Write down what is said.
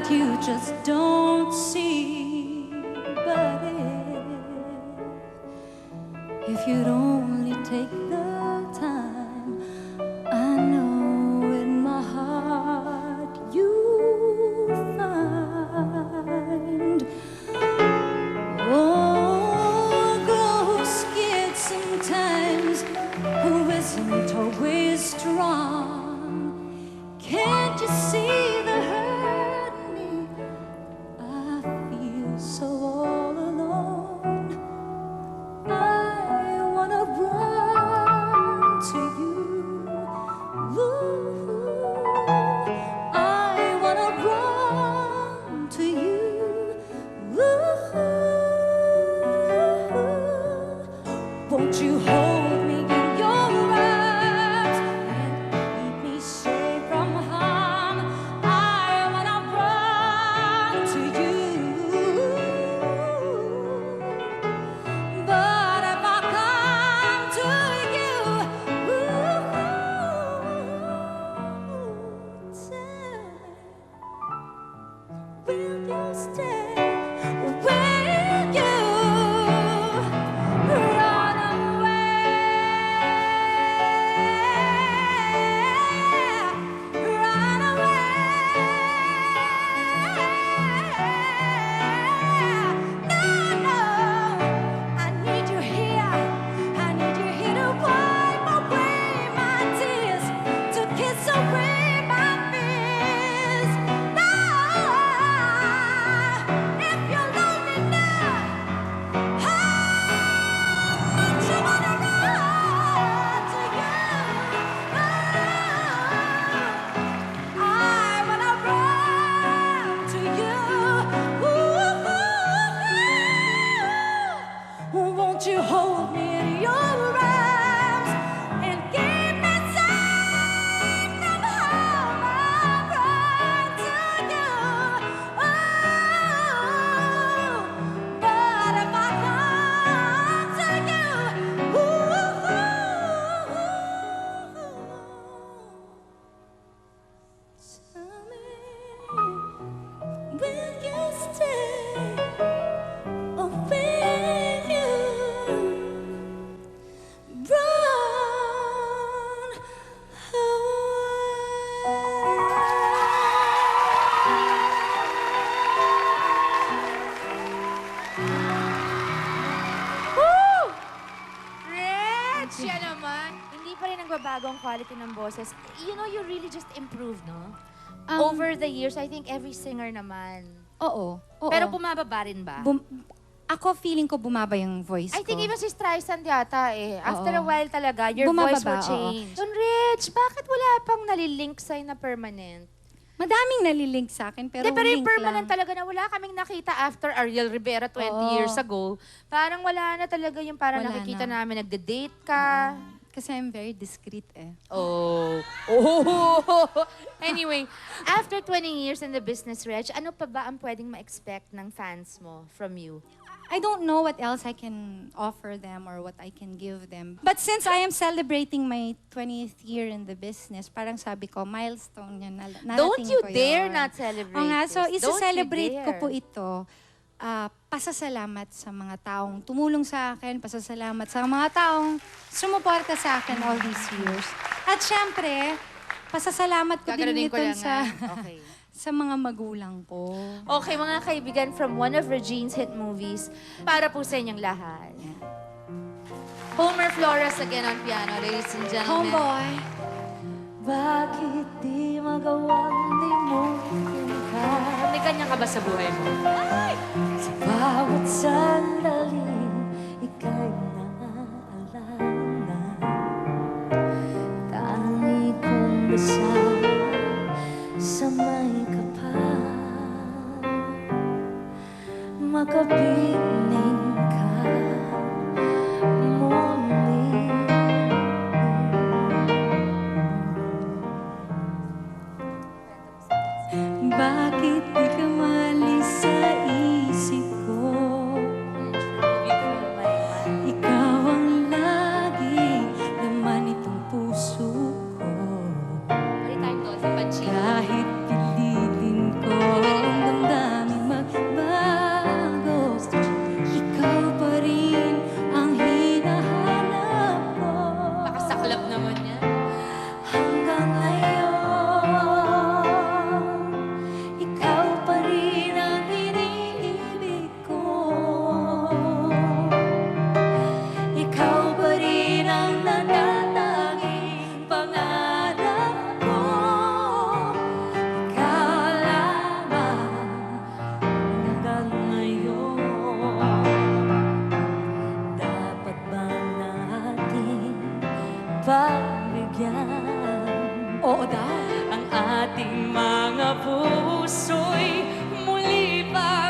that you just don't see. But if you'd only take the time, I know in my heart you'll find. Oh, grow scared sometimes, who isn't always strong. Can't you see the hurt in me? I feel so all alone. I wanna run to you. Ooh, I wanna run to you. Ooh, won't you hold me in your arms and keep me safe from harm? I wanna run to you. But if I come to you, tell me, will you stay? Will you run away? Run away? No, no, I need you here. I need you here to wipe away my tears, to kiss away my fears. No, if you're lonely now, how much you wanna run to you? I wanna run to you. Won't you hold me in your arms and keep me safe from harm? I'll run to you. But if I come to you, tell me, will you stay, or will you run Woo! Rich! Yan naman. Hindi pa rin nagbabago ang quality ng boses. You know, you really just improved, no? Over the years, I think every singer naman. Oo. Pero bumababa rin ba? Ako feeling ko bumaba yung voice I think ko. even si Streisand yata eh. After a Oo. while talaga, your Bumababa, voice will oo. change. Don Rich, bakit wala pang nalilink sa'yo na permanent? Madaming nalilink sa akin, pero Pero yung link permanent lang. talaga na wala kaming nakita after Ariel Rivera 20 Oo. years ago. Parang wala na talaga yung parang Wala nakikita na. namin, nagde-date ka. Kasi I'm very discreet eh. Oh. Oh. Anyway, after 20 years in the business, Reg, ano pa ba ang pwedeng ma-expect ng fans mo from you? I don't know what else I can offer them or what I can give them. But since I am celebrating my 20th year in the business, parang sabi ko, milestone yan. Don't you ko dare yun. not celebrate Oo nga, so this. Don't you isa-celebrate ko dare. po ito. Pasasalamat sa mga taong tumulong sa akin, pasasalamat sa mga taong sumuporta sa akin all these years. At syempre, pasasalamat ko din Gagalanin ko dito lang, sa, Okay. sa mga magulang ko. Okay, mga kaibigan, from one of Regine's hit movies, para po sa inyong lahat. Homer Flores again on piano, ladies and gentlemen. Homeboy. Bakit di magawang limutin ka? May kanya ka ba sa buhay mo? Sa bawat sandaling ika'y naaalala. Tangi kong dasal sa may kapal, makapiling ka muli. Bakit di ka malis sa isip ko? Ikaw ang lagi laman itong puso ko. saklap naman yan. Hanggang ngayon, ikaw pa rin ang iniibig ko. Ikaw pa rin ang nanananging pangarap ko. Ikaw lamang hanggang ngayon. Dapat ba natin pagbigyan? Oo daw. Ang ating mga puso'y muli pa